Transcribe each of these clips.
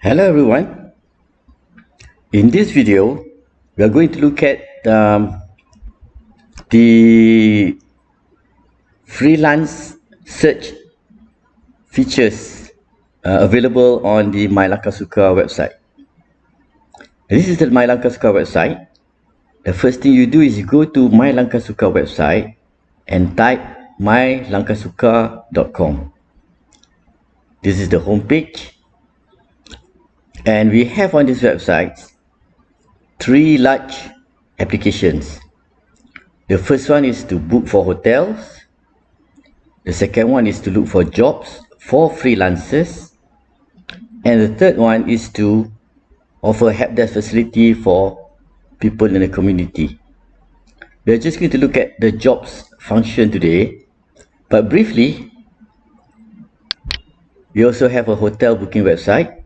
Hello everyone. In this video, we are going to look at the freelance search features available on the My Langkasuka website. This is the My Langkasuka website. The first thing you do is you go to My Langkasuka website and type mylangkasuka.com. This is the home page, and we have on this website three large applications. The first one is to book for hotels. The second one is to look for jobs for freelancers. And the third one is to offer help desk facility for people in the community. We're just going to look at the jobs function today, but briefly, we also have a hotel booking website.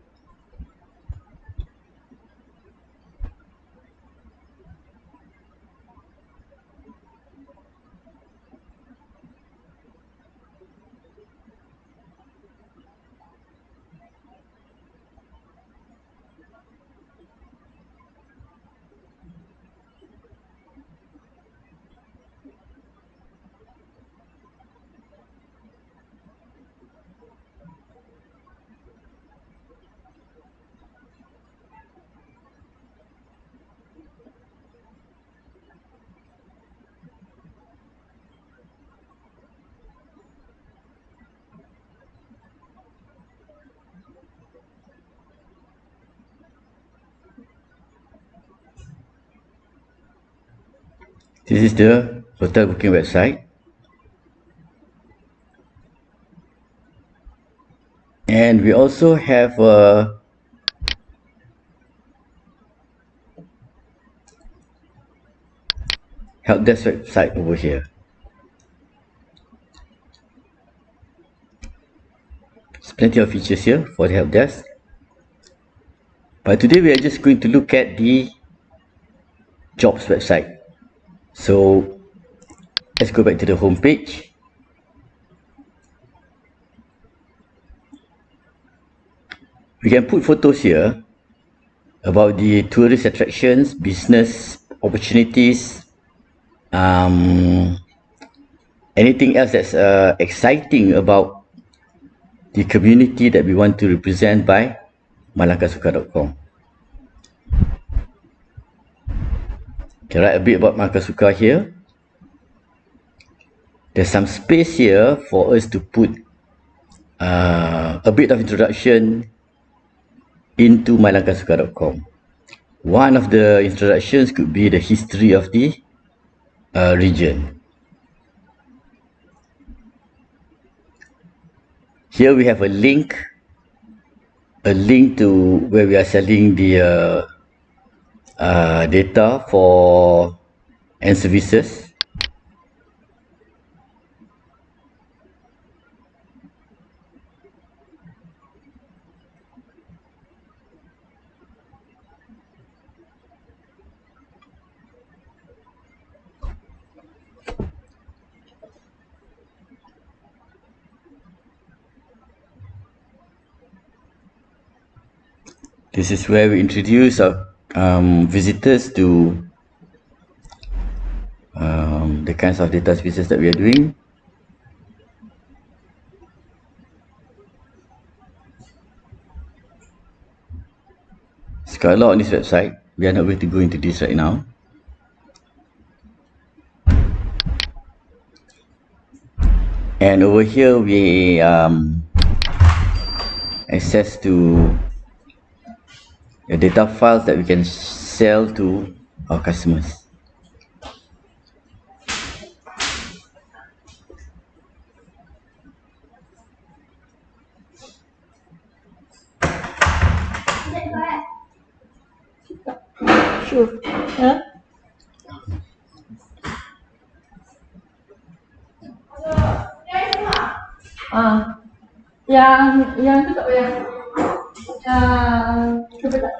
This is the hotel booking website. And we also have a help desk website over here. There's plenty of features here for the help desk. But today we are just going to look at the jobs website. So let's go back to the home page. We can put photos here about the tourist attractions, business opportunities, anything else that's exciting about the community that we want to represent by langkasuka.com. Can write a bit about Langkasuka here. There's some space here for us to put a bit of introduction into langkasuka.com. One of the introductions could be the history of the region. Here we have a link to where we are selling the data for and services. This is where we introduce our visitors to the kinds of data services that we are doing. It's got a lot on this website. We are not going to go into this right now. And over here we access to the data files that we can sell to our customers. Sure. Huh? Yang itu tak payah. Cuba tak.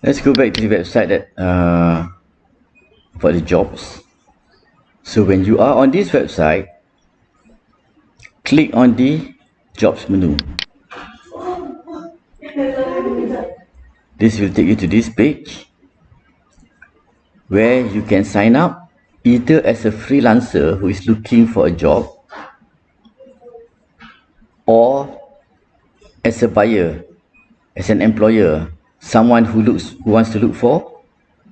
Let's go back to the website that for the jobs. So when you are on this website, click on the jobs menu. This will take you to this page where you can sign up either as a freelancer who is looking for a job or as a buyer, as an employer, someone who wants to look for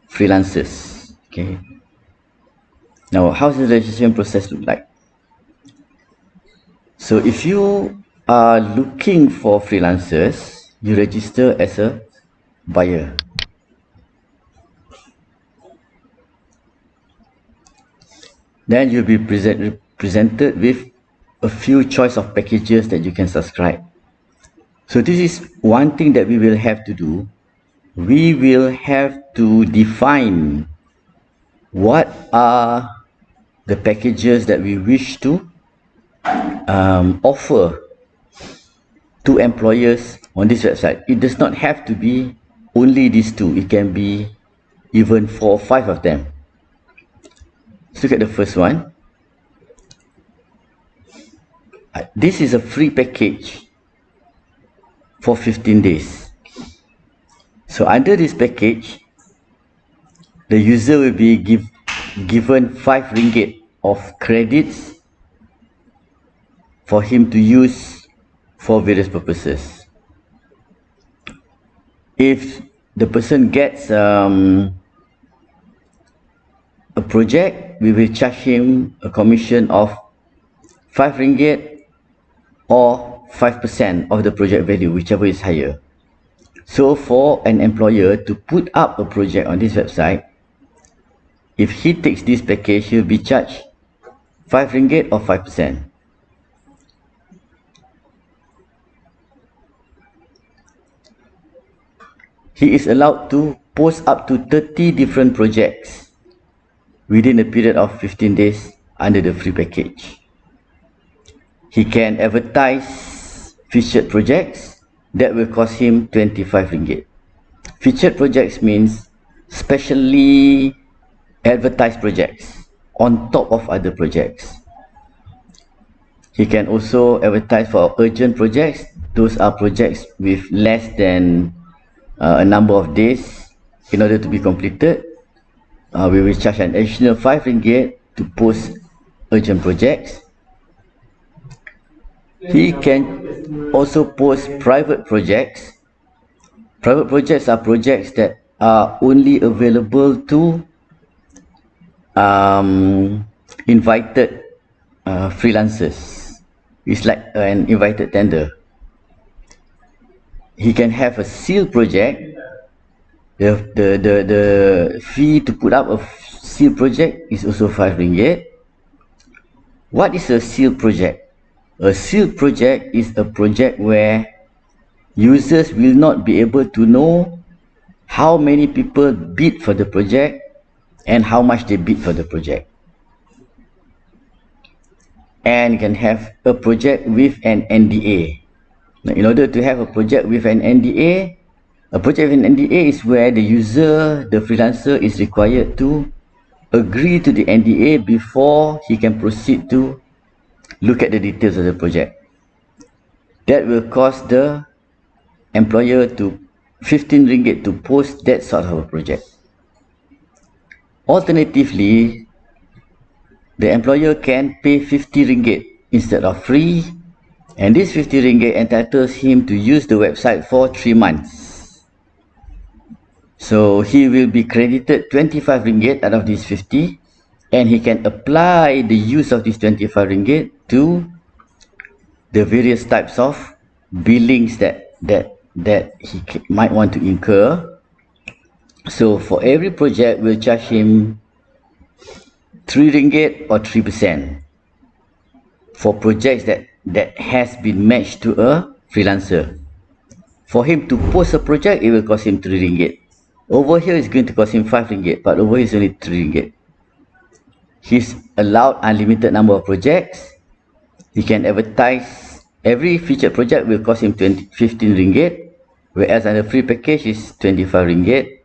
freelancers. Okay. Now, how does the registration process look like? So if you are looking for freelancers, you register as a buyer. Then you'll be presented with a few choice of packages that you can subscribe. So this is one thing that we will have to do. We will have to define what are the packages that we wish to offer to employers on this website. It does not have to be only these two. It can be even 4 or 5 of them. Let's look at the first one. This is a free package for 15 days. So under this package, the user will be given 5 ringgit of credits for him to use for various purposes. If the person gets a project, we will charge him a commission of 5 ringgit or 5% of the project value, whichever is higher. So for an employer to put up a project on this website, if he takes this package, he'll be charged 5 ringgit or 5%. He is allowed to post up to 30 different projects within a period of 15 days under the free package. He can advertise featured projects that will cost him 25 ringgit. Featured projects means specially advertised projects on top of other projects. He can also advertise for urgent projects. Those are projects with less than a number of days in order to be completed. We will charge an additional 5 ringgit to post urgent projects. He can also post private projects. Private projects are projects that are only available to invited freelancers. It's like an invited tender. He can have a sealed project. The fee to put up a sealed project is also 5 ringgit. What is a sealed project? A sealed project is a project where users will not be able to know how many people bid for the project and how much they bid for the project. And you can have a project with an NDA. Now, in order to have a project with an NDA, a project with an NDA is where the user, the freelancer, is required to agree to the NDA before he can proceed to look at the details of the project. That will cost the employer to 15 ringgit to post that sort of a project. Alternatively, the employer can pay 50 ringgit instead of free, and this 50 ringgit entitles him to use the website for 3 months. So he will be credited 25 ringgit out of this 50, and he can apply the use of this 25 ringgit to the various types of billings that he might want to incur. So for every project, we'll charge him 3 ringgit or 3% for projects that has been matched to a freelancer. For him to post a project, it will cost him 3 ringgit. Over here, it's going to cost him 5 ringgit, but over here is only 3 ringgit. He's allowed unlimited number of projects. He can advertise. Every featured project will cost him 15 ringgit, whereas under free package is 25 ringgit.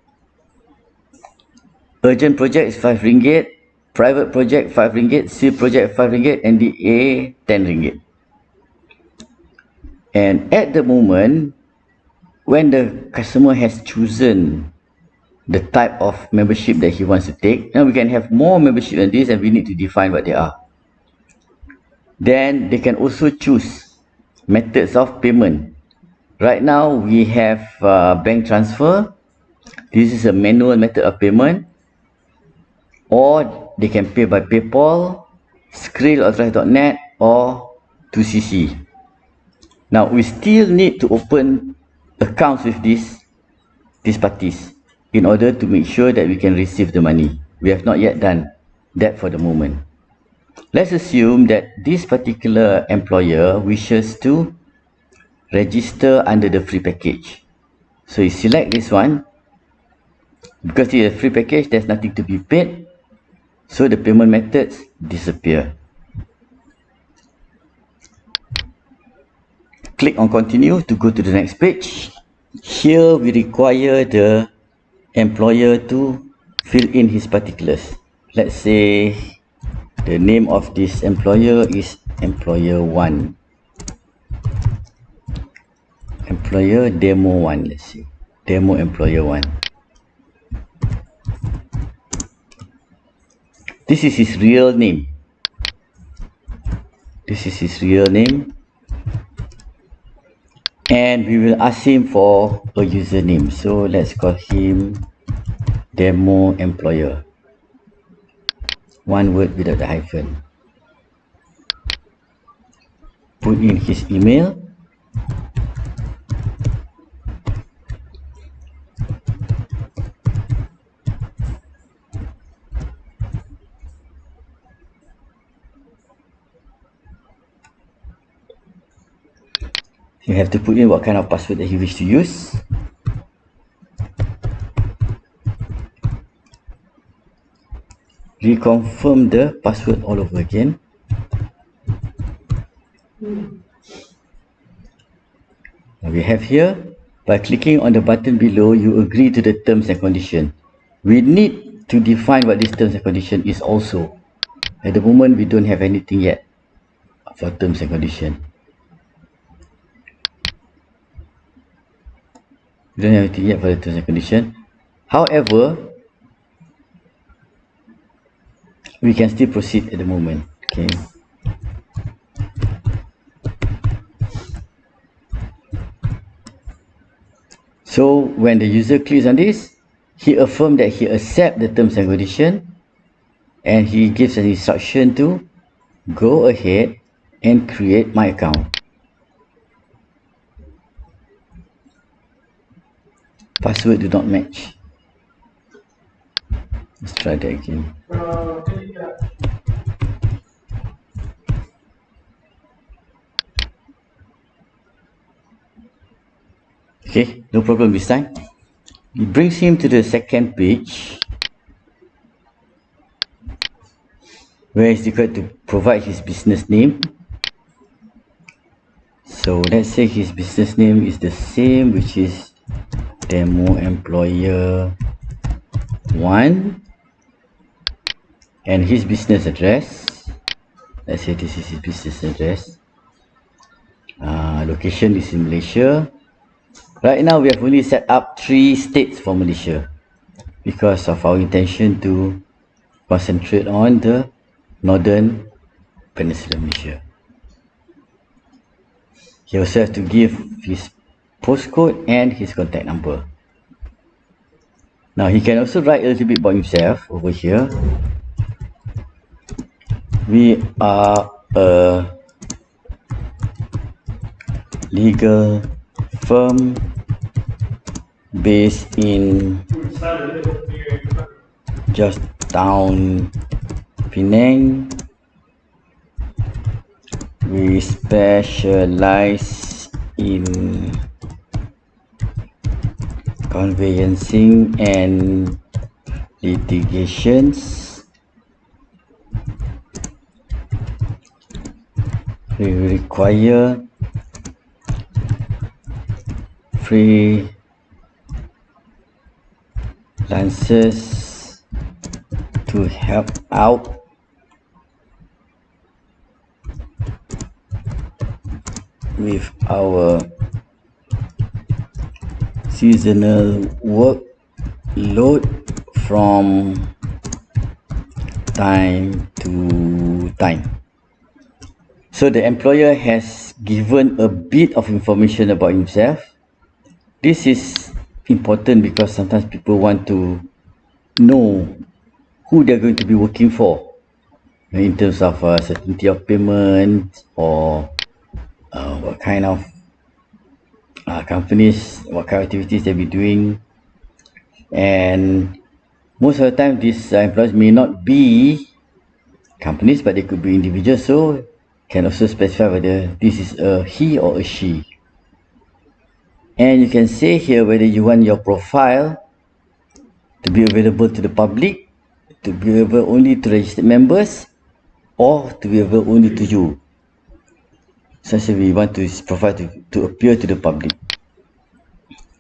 Urgent project is 5 ringgit. private project 5 ringgit, C project 5 ringgit, and the A 10 ringgit. And at the moment, when the customer has chosen the type of membership that he wants to take, now we can have more membership than this, and we need to define what they are. Then they can also choose methods of payment. Right now we have bank transfer. This is a manual method of payment, or they can pay by PayPal, skrill.net, or 2CC. Now we still need to open accounts with these parties in order to make sure that we can receive the money. We have not yet done that for the moment. Let's assume that this particular employer wishes to register under the free package. So you select this one. Because it's a free package, there's nothing to be paid, so the payment methods disappear. Click on continue to go to the next page. Here we require the employer to fill in his particulars. Let's say the name of this employer is employer 1. Employer demo 1, let's see. Demo employer 1. This is his real name. This is his real name. And we will ask him for a username. So let's call him demo employer. One word without the hyphen. Put in his email. You have to put in what kind of password that you wish to use. Reconfirm the password all over again. We have here, by clicking on the button below, you agree to the terms and conditions. We need to define what this terms and condition is also. At the moment, we don't have anything yet for terms and condition. We don't have anything yet for the terms and condition. However, we can still proceed at the moment. Okay. So when the user clicks on this, he affirms that he accepts the terms and condition, and he gives an instruction to go ahead and create my account. Password do not match. Let's try that again. Okay, no problem this time. It brings him to the second page, where he's required to provide his business name. So let's say his business name is the same, which is demo employer 1, and his business address. Let's say this is his business address. Location is in Malaysia. Right now we have only set up 3 states for Malaysia because of our intention to concentrate on the northern peninsula Malaysia. He also has to give his postcode and his contact number. Now he can also write a little bit about himself over here. We are a legal firm based in Georgetown, Penang. We specialize in conveyancing and litigations. We require freelancers to to help out with our seasonal workload from time to time. So the employer has given a bit of information about himself. This is important because sometimes people want to know who they're going to be working for in terms of certainty of payment or what kind of companies, what kind of activities they'll be doing. And most of the time, these employees may not be companies, but they could be individuals. So can also specify whether this is a he or a she. And you can say here whether you want your profile to be available to the public, to be available only to registered members, or to be available only to you. So we want this profile to appear to the public.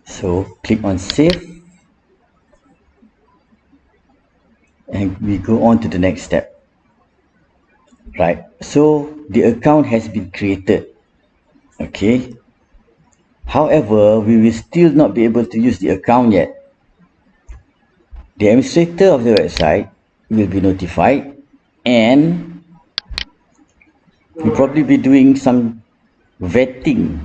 So click on save, and we go on to the next step. Right, so the account has been created. Okay, however, we will still not be able to use the account yet. The administrator of the website will be notified, and we'll probably be doing some vetting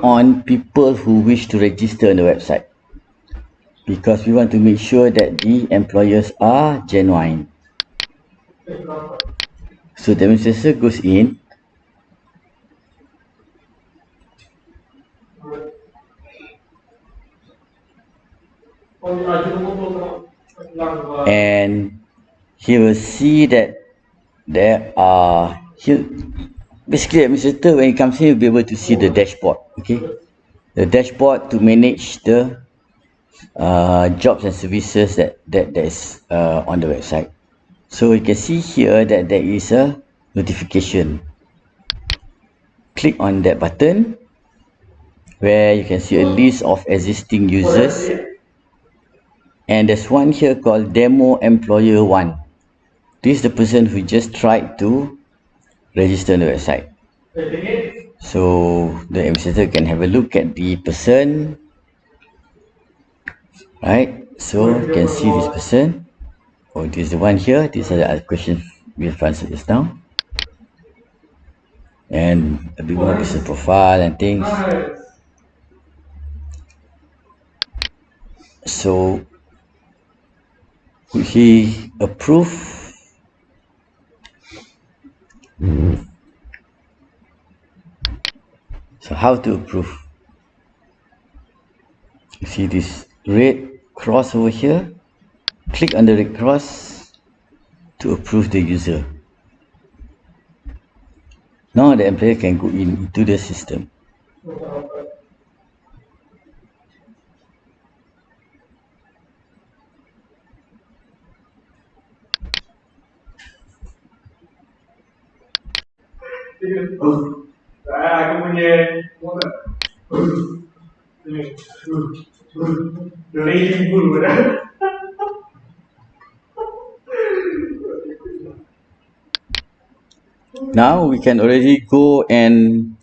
on people who wish to register on the website, because we want to make sure that the employers are genuine. So the administrator goes in and he will see that there are basically administrator, when he comes in, he'll be able to see the dashboard. Okay, the dashboard to manage the jobs and services that is on the website. So you can see here that there is a notification. Click on that button where you can see a list of existing users, and there's one here called demo employer 1. This is the person who just tried to register on the website. So the administrator can have a look at the person, right? So you can see this person. Oh, this is the one here. These are the questions we've answered just now, and a bit more business profile and things. So he approve. So how to approve? You see this red cross over here? Click on the red cross to approve the user. Now the employer can go into the system. Aku punya donation pun pada. Now we can already go and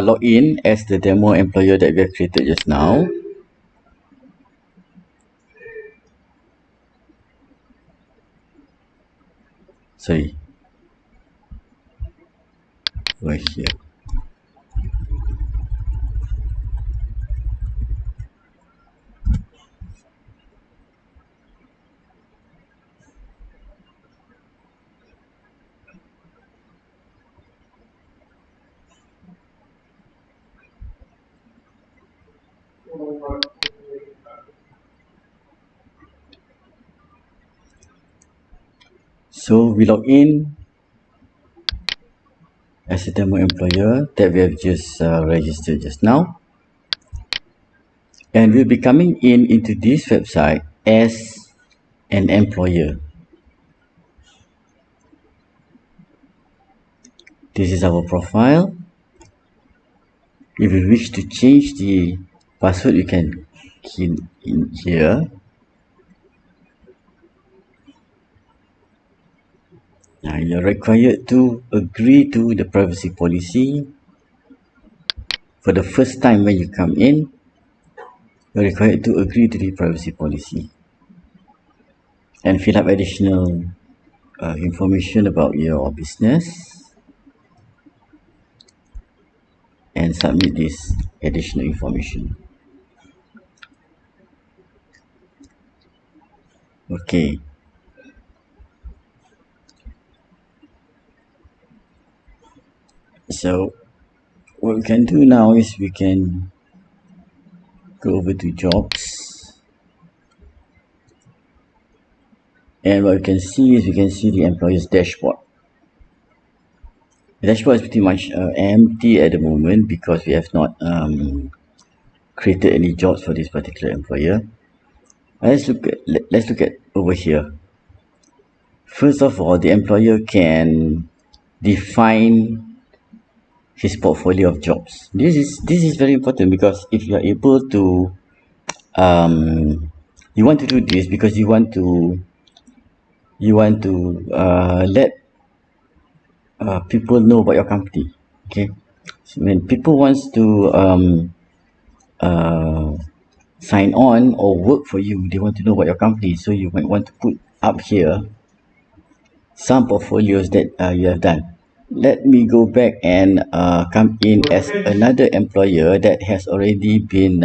log in as the demo employer that we have created just now. Sorry, right here. So we log in as a demo employer that we have just registered just now, and we'll be coming into this website as an employer. This is our profile. If you wish to change the password, you can key in here. Now you're required to agree to the privacy policy. For the first time when you come in, you're required to agree to the privacy policy and fill up additional information about your business and submit this additional information. Okay. So what we can do now is we can go over to jobs, and what we can see is we can see the employer's dashboard. The dashboard is pretty much empty at the moment because we have not created any jobs for this particular employer. Let's look at over here. First of all, the employer can define his portfolio of jobs. This is very important because if you are able to you want to do this because you want to let people know about your company. Okay, so when people wants to sign on or work for you, they want to know about your company, so you might want to put up here some portfolios that you have done. Let me go back and come in as another employer that has already been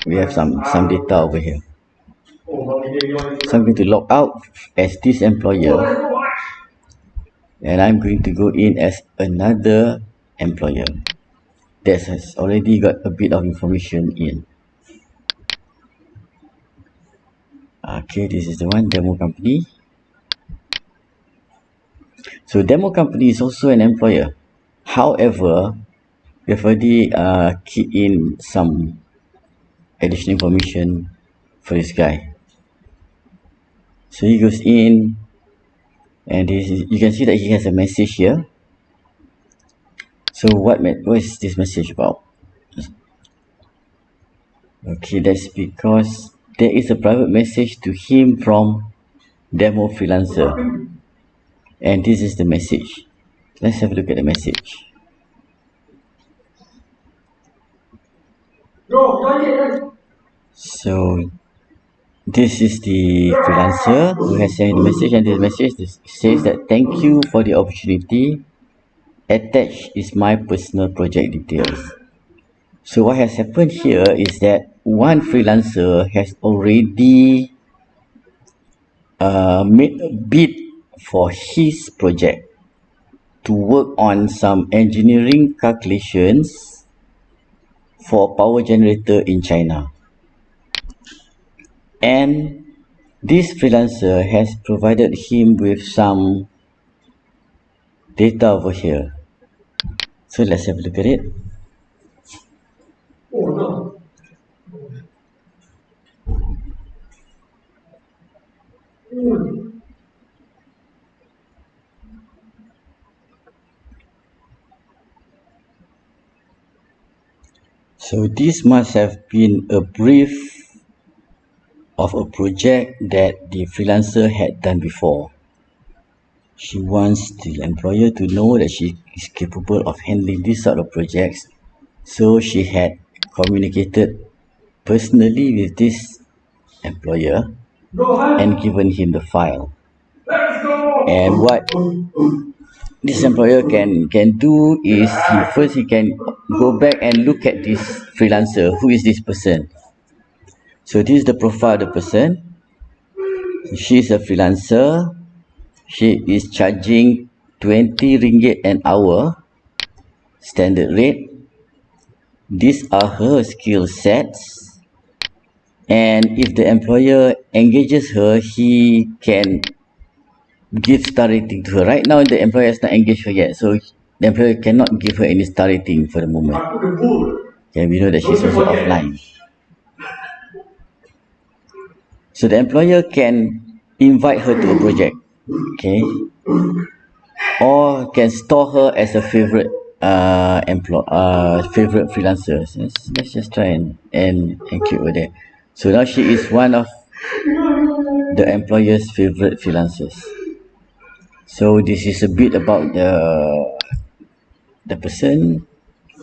we have some data over here. So I'm going to log out as this employer, and I'm going to go in as another employer that has already got a bit of information in. Okay, this is the one, demo company. So demo company is also an employer. However, we have already keyed in some additional information for this guy. So he goes in, and you can see that he has a message here. So what is this message about? Okay, that's because there is a private message to him from demo freelancer, and this is the message. Let's have a look at the message. So this is the freelancer who has sent the message, and this message says that thank you for the opportunity. Attached is my personal project details. So what has happened here is that one freelancer has already made a bid for his project to work on some engineering calculations for power generator in China. And this freelancer has provided him with some data over here. So let's have a look at it. So this must have been a brief of a project that the freelancer had done before. She wants the employer to know that she is capable of handling this sort of projects. So she had communicated personally with this employer and given him the file. And what this employer can do is he can go back and look at this freelancer. Who is this person? So this is the profile of the person. She is a freelancer. She is charging 20 ringgit an hour standard rate. These are her skill sets, and if the employer engages her, he can give star rating to her. Right now the employer has not engaged her yet, so the employer cannot give her any star rating for the moment. Okay, we know that she's also offline. So the employer can invite her to a project, okay, or can store her as a favorite favorite freelancer. Let's just try and click over there. So now she is one of the employer's favorite freelancers. So this is a bit about the person.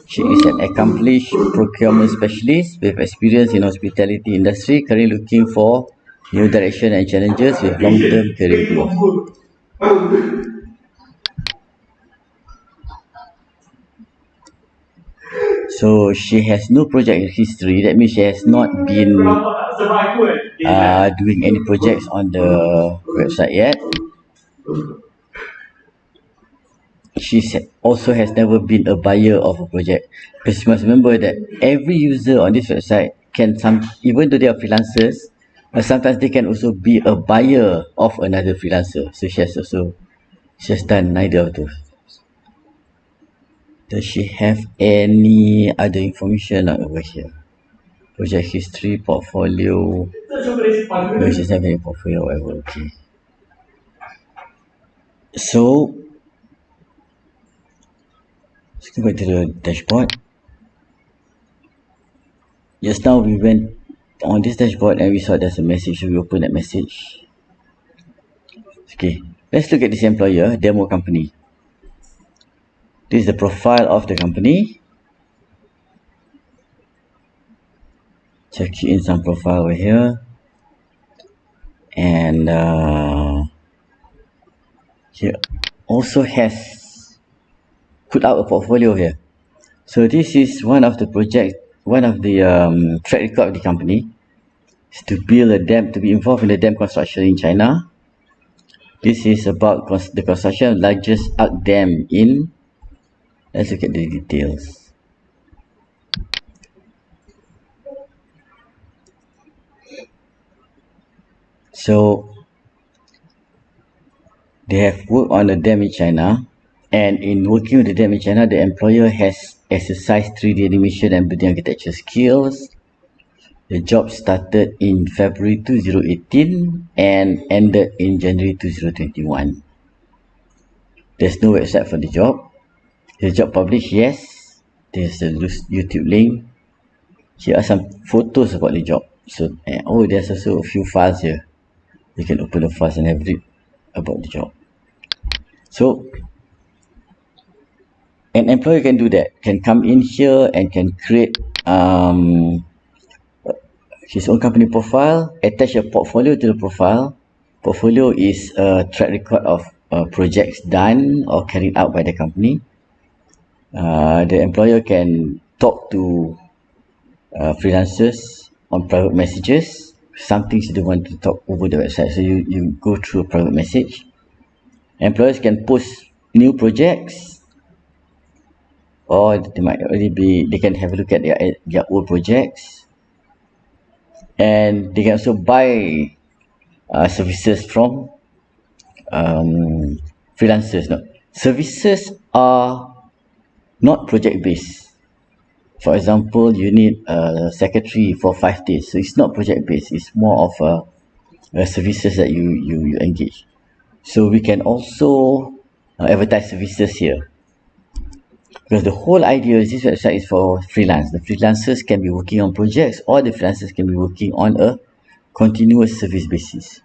She is an accomplished procurement specialist with experience in hospitality industry, currently looking for new direction and challenges with long-term career growth. So she has no project history. That means she has not been doing any projects on the website yet. She also has never been a buyer of a project. Because you must remember that every user on this website can even though they are freelancers, sometimes they can also be a buyer of another freelancer. So she has done neither of those. Does she have any other information over here? Project history, portfolio. No, she doesn't have any portfolio, whatever. Okay. So let's go back to the dashboard. Just now we went on this dashboard and we saw there's a message. So we open that message. Okay, let's look at this employer, demo company. This is the profile of the company. Check in some profile over here. And here also has put out a portfolio here. So this is one of the project, one of the track record of the company is to build a dam, to be involved in the dam construction in China. This is about the construction of largest arc dam in. Let's look at the details. So they have worked on a dam in China, and in working with the dam in China, the employer has exercised 3D animation and building architecture skills. The job started in February 2018 and ended in January 2021. There's no website for the job. The job published, yes. There's a YouTube link. Here are some photos about the job. So, there's also a few files here. You can open the files and have read about the job. So, an employer can do that. Can come in here and can create his own company profile, attach a portfolio to the profile. Portfolio is a track record of projects done or carried out by the company. The employer can talk to freelancers on private messages. Some things you don't want to talk over the website, so you go through a private message. Employers can post new projects, or they might already they can have a look at their old projects, and they can also buy services from freelancers. No, services are not project based. For example, you need a secretary for 5 days, so it's not project based. It's more of a services that you engage. So we can also advertise services here, because the whole idea is this website is for freelance. The freelancers can be working on projects, or the freelancers can be working on a continuous service basis.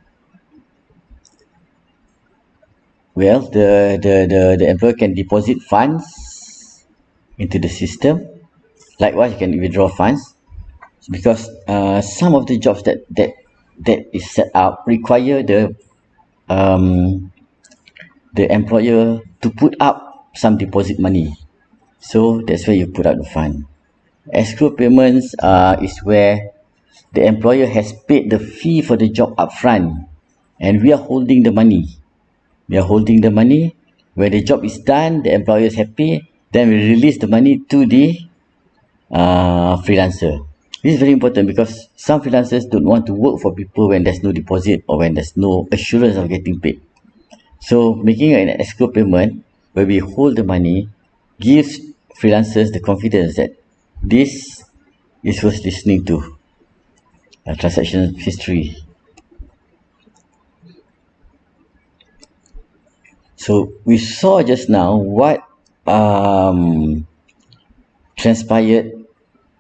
Well, the employer can deposit funds into the system. Likewise, you can withdraw funds, because some of the jobs that is set up require the employer to put up some deposit money. So that's where you put out the fund. Escrow payments is where the employer has paid the fee for the job upfront, and we are holding the money. We are holding the money. When the job is done, the employer is happy, then we release the money to the freelancer. This is very important, because some freelancers don't want to work for people when there's no deposit or when there's no assurance of getting paid. So making an escrow payment where we hold the money gives freelancers the confidence that this is worth listening to. Transaction history. So we saw just now what transpired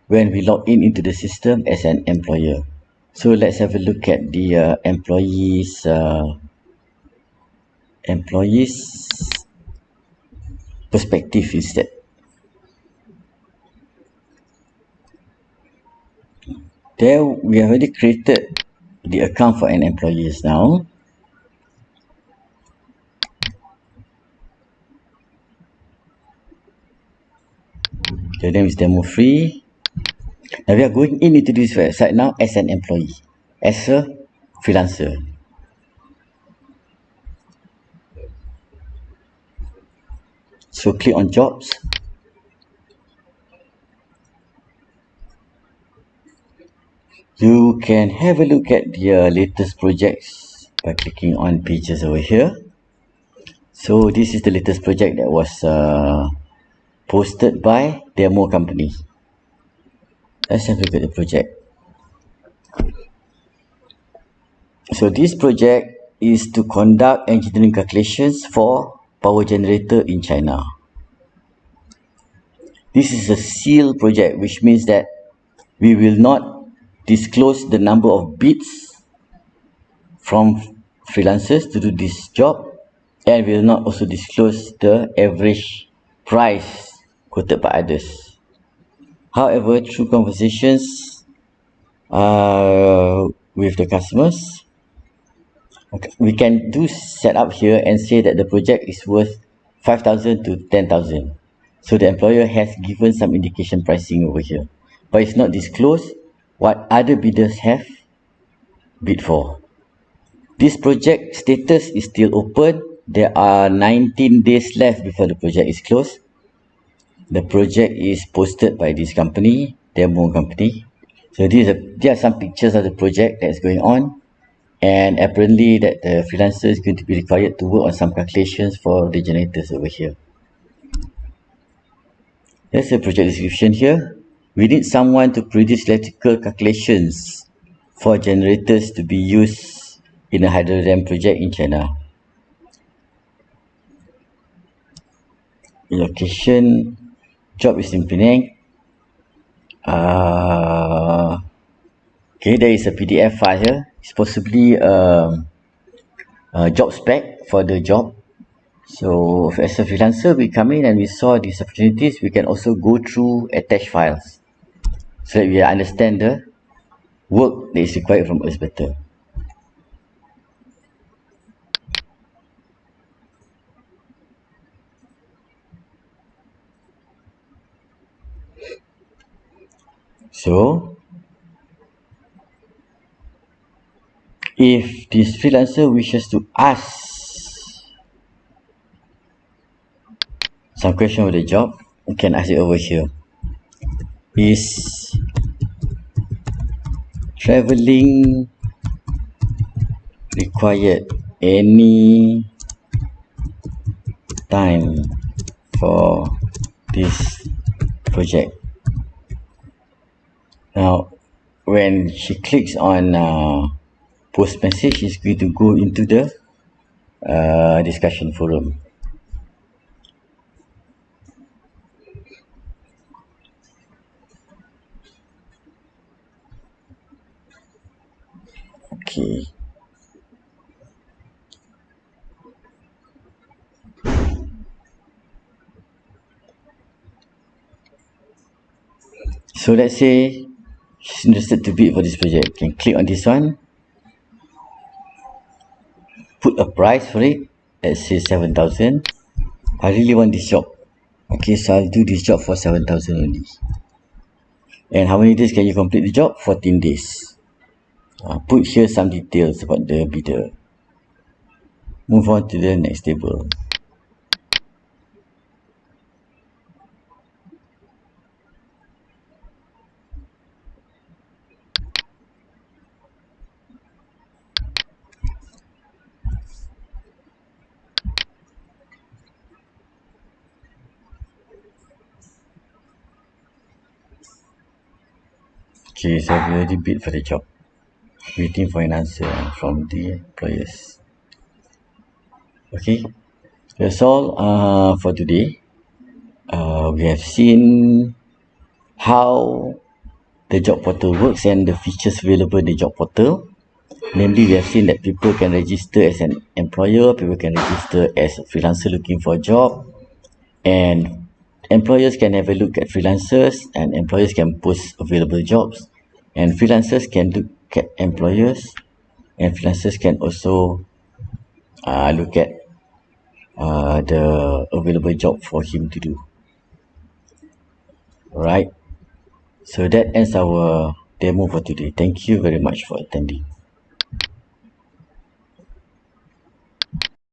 when we log in into the system as an employer. So let's have a look at the employees employees perspective instead. There we have already created the account for an employee now. The name is demo free. Now we are going into this website now as an employee, as a freelancer. So click on jobs. You can have a look at the latest projects by clicking on pages over here. So this is the latest project that was posted by demo company. Let's have a look at the project. So this project is to conduct engineering calculations for power generator in China. This is a seal project, which means that we will not disclose the number of bids from freelancers to do this job, and will not also disclose the average price quoted by others. However, through conversations with the customers, we can do set up here and say that the project is worth 5,000 to 10,000. So the employer has given some indication pricing over here, but it's not disclosed what other bidders have bid for. This project status is still open. There are 19 days left before the project is closed. The project is posted by this company, demo company. So there are some pictures of the project that's going on, and apparently that the freelancer is going to be required to work on some calculations for the generators over here. There's a project description here. We need someone to produce electrical calculations for generators to be used in a hydro dam project in China. Location, job is in Penang. Okay, there is a PDF file here. It's possibly a job spec for the job. So as a freelancer, we come in and we saw these opportunities. We can also go through attached files so that we understand the work that is required from us better. So if this freelancer wishes to ask some question of the job, you can ask it over here. Is traveling required any time for this project? Now when she clicks on post message, she's going to go into the discussion forum. Okay, so let's say she's interested to bid for this project. You can click on this one, put a price for it. Let's say 7,000. I really want this job. Okay, so I'll do this job for 7,000 only. And how many days can you complete the job? 14 days. Put here some details about the bidder. Move on to the next table. Okay, so we already bid for the job. Waiting for an answer from the employers. Okay, that's all for today. We have seen how the job portal works and the features available in the job portal. Namely, we have seen that people can register as an employer, people can register as a freelancer looking for a job, and employers can have a look at freelancers, and employers can post available jobs, and freelancers can look at employers, and freelancers can also look at the available job for him to do. Right. So that ends our demo for today. Thank you very much for attending.